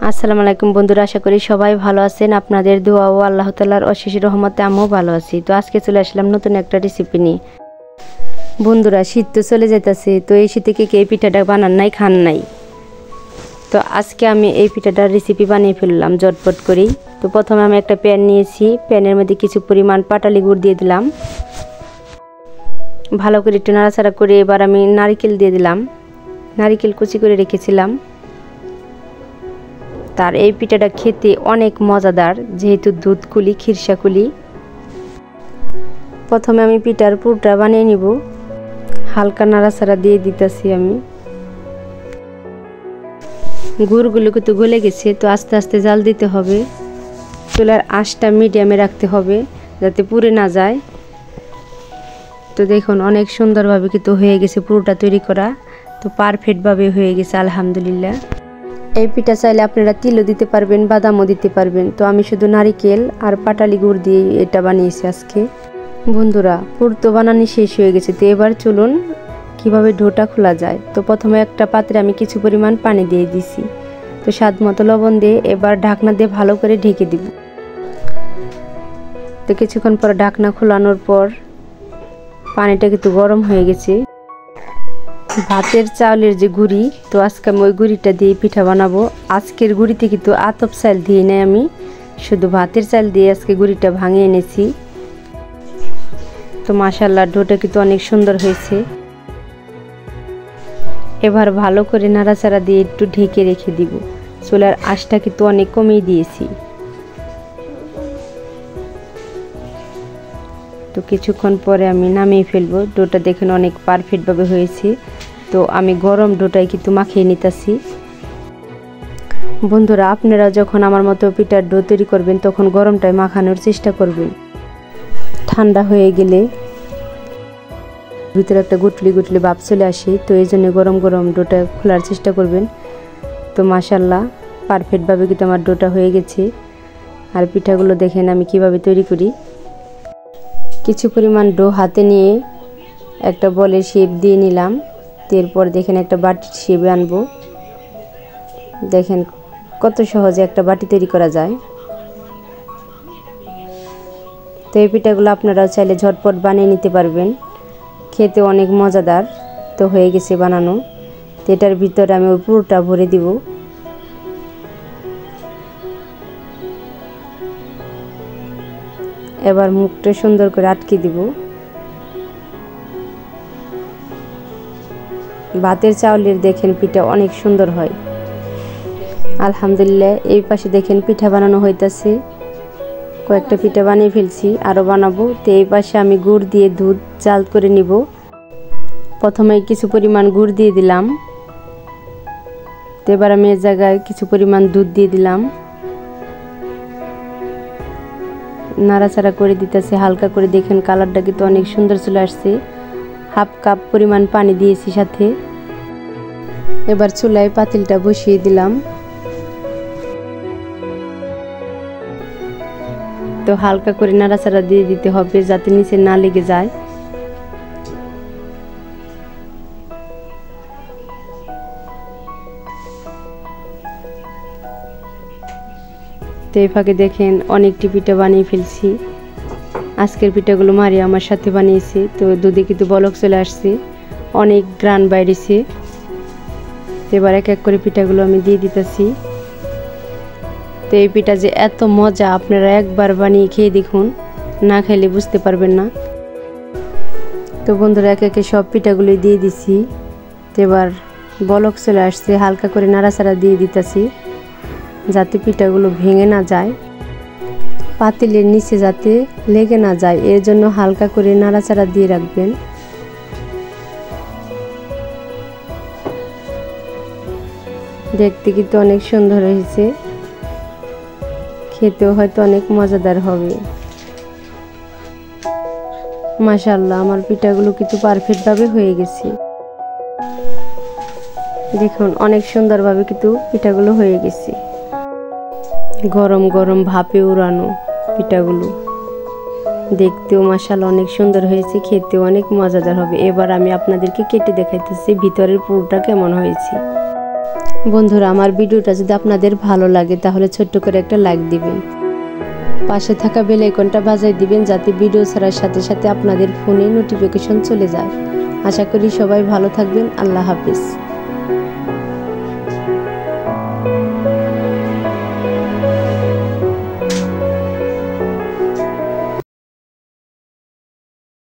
আসসালামু আলাইকুম বন্ধুরা, আশা করি সবাই ভালো আছেন। আপনাদের দোয়া ও আল্লাহ তাআলার অশেষ রহমতে আমিও ভালো আছি। তো আজকে চলে আসলাম নতুন একটা রেসিপি নিয়ে। বন্ধুরা, শীত তো চলে যাইতেছে, তো এই শীতে কে এই পিঠাটা বানান নাই, খান নাই। তো আজকে আমি এই পিঠাটার রেসিপি বানিয়ে ফেললাম ঝটপট করেই। তো প্রথমে আমি একটা প্যান নিয়েছি, প্যানের মধ্যে কিছু পরিমাণ পাটালি গুড় দিয়ে দিলাম। ভালো করে একটু নাড়াচাড়া করে এবার আমি নারকেল দিয়ে দিলাম। নারকেল কুচি করে রেখেছিলাম। তার এই পিঠাটা খেতে অনেক মজাদার, যেহেতু দুধ কুলি খিরসা কুলি। প্রথমে আমি পিঠার পুরটা বানিয়ে নিব। হালকা নাড়াচাড়া দিয়ে দিতেছি আমি। গুড়গুলো কিন্তু গলে গেছে, তো আস্তে আস্তে জাল দিতে হবে। চুলার আঁচটা মিডিয়ামে রাখতে হবে যাতে পুড়ে না যায়। তো দেখুন অনেক সুন্দরভাবে কিন্তু হয়ে গেছে পুরোটা তৈরি করা। তো পারফেক্টভাবে হয়ে গেছে আলহামদুলিল্লাহ। এই পিঠা চাইলে আপনারা তিলও দিতে পারবেন, বাদামও দিতে পারবেন। তো আমি শুধু নারিকেল আর পাটালি গুড় দিয়ে এটা বানিয়েছি আজকে। বন্ধুরা, পুর তো বানানো শেষ হয়ে গেছে। তো এবার চলুন কিভাবে ডোটা খোলা যায়। তো প্রথমে একটা পাত্রে আমি কিছু পরিমাণ পানি দিয়ে দিছি। তো স্বাদ মতো লবণ দিয়ে এবার ঢাকনা দিয়ে ভালো করে ঢেকে দিব। তো কিছুক্ষণ পর ঢাকনা খোলানোর পর পানিটা কিন্তু গরম হয়ে গেছে। ভাতের চাউলের যে গুঁড়ি, তো আজকে আমি ওই গুঁড়িটা দিয়ে পিঠা বানাবো। আজকের গুঁড়িতে কিন্তু আতপ চাল দিয়ে নেই, আমি শুধু ভাতের চাল দিয়ে আজকে গুঁড়িটা ভাঙিয়ে এনেছি। তো মাশাআল্লাহ ডোটা কিন্তু অনেক সুন্দর হয়েছে। এবার ভালো করে নাড়াচাড়া দিয়ে একটু ঢেকে রেখে দিব। চুলার আঁচটা কিন্তু অনেক কমিয়ে দিয়েছি। তো কিছুক্ষণ পরে আমি নামিয়ে ফেলবো। ডোটা দেখেন অনেক পারফেক্টভাবে হয়েছে। তো আমি গরম ডোটাই কিন্তু মাখিয়ে নিতেছি। বন্ধুরা, আপনারা যখন আমার মতো পিঠার ডো তৈরি করবেন তখন গরমটাই মাখানোর চেষ্টা করবেন। ঠান্ডা হয়ে গেলে ভিতরে একটা গুটলি গুটলি ভাব চলে আসে, তো এই জন্য গরম গরম ডোটা খোলার চেষ্টা করবেন। তো মাশাআল্লাহ পারফেক্টভাবে কিন্তু আমার ডোটা হয়ে গেছে। আর পিঠাগুলো দেখেন আমি কিভাবে তৈরি করি। কিছু পরিমাণ ডো হাতে নিয়ে একটা বলের শেপ দিয়ে নিলাম। এরপর দেখেন একটা বাটির শেপে আনবো। দেখেন কত সহজে একটা বাটি তৈরি করা যায়। তো এই পিঠাগুলো আপনারাও চাইলে ঝটপট বানিয়ে নিতে পারবেন, খেতে অনেক মজাদার। তো হয়ে গেছে বানানো। তো এটার ভিতরে আমি ওই পুরোটা ভরে দিব। এবার মুখটা সুন্দর করে আটকে দিব। ভাতের চাউলের দেখেন পিঠা অনেক সুন্দর হয় আলহামদুলিল্লাহ। এই পাশে দেখেন পিঠা বানানো হইতাছে। কয়েকটা পিঠা বানিয়ে ফেলছি, আরও বানাবো। তো এই পাশে আমি গুড় দিয়ে দুধ জাল করে নিব। প্রথমে কিছু পরিমাণ গুড় দিয়ে দিলাম। তো এবার আমি এর জায়গায় কিছু পরিমাণ দুধ দিয়ে দিলাম। নাড়াচাড়া করে দিতেছে হালকা করে। দেখেন কালারটা কিন্তু অনেক সুন্দর চলে আসছে। হাফ কাপ পরিমাণ পানি দিয়েছি সাথে। এবার চুলায় পাতিলটা বসিয়ে দিলাম। তো হালকা করে নাড়াচাড়া দিয়ে দিতে হবে যাতে নিচে না লেগে যায়। তো এই ফাঁকে দেখেন অনেকটি পিঠা বানিয়ে ফেলছি। আজকের পিঠাগুলো মারিয়া আমার সাথে বানিয়েছে। তো দুধে কিন্তু বলক চলে আসছে, অনেক গ্রান বাইরেছে। এবার এক এক করে পিঠাগুলো আমি দিয়ে দিতেছি। তো এই পিঠা যে এত মজা, আপনারা একবার বানিয়ে খেয়ে দেখুন, না খাইলে বুঝতে পারবেন না। তো বন্ধুরা, এক একে সব পিঠাগুলো দিয়ে দিছি। তো এবার বলক চলে আসছে, হালকা করে নাড়াচাড়া দিয়ে দিতেছি যাতে পিঠাগুলো ভেঙে না যায়, পাতিলের নিচে যাতে লেগে না যায়, এর জন্য হালকা করে নাড়াচাড়া দিয়ে রাখবেন। দেখতে কিন্তু অনেক সুন্দর হয়েছে, খেতেও হয়তো অনেক মজাদার হবে। মাশাআল্লাহ আমার পিঠাগুলো কিন্তু পারফেক্টভাবে হয়ে গেছে। দেখুন অনেক সুন্দরভাবে কিন্তু পিঠাগুলো হয়ে গেছে। গরম গরম ভাপে উড়ানো পিঠাগুলো দেখতেও মাশাআল্লাহ অনেক সুন্দর হয়েছে, খেতেও অনেক মজাদার হবে। এবার আমি আপনাদেরকে কেটে দেখাইতেছি ভিতরের পুরটা কেমন হয়েছে। বন্ধুরা, আমার ভিডিওটা যদি আপনাদের ভালো লাগে তাহলে ছোট্ট করে একটা লাইক দিবেন, পাশে থাকা বেল আইকনটা বাজাই দিবেন যাতে ভিডিও ছাড়ার সাথে সাথে আপনাদের ফোনে নোটিফিকেশন চলে যায়। আশা করি সবাই ভালো থাকবেন। আল্লাহ হাফেজ।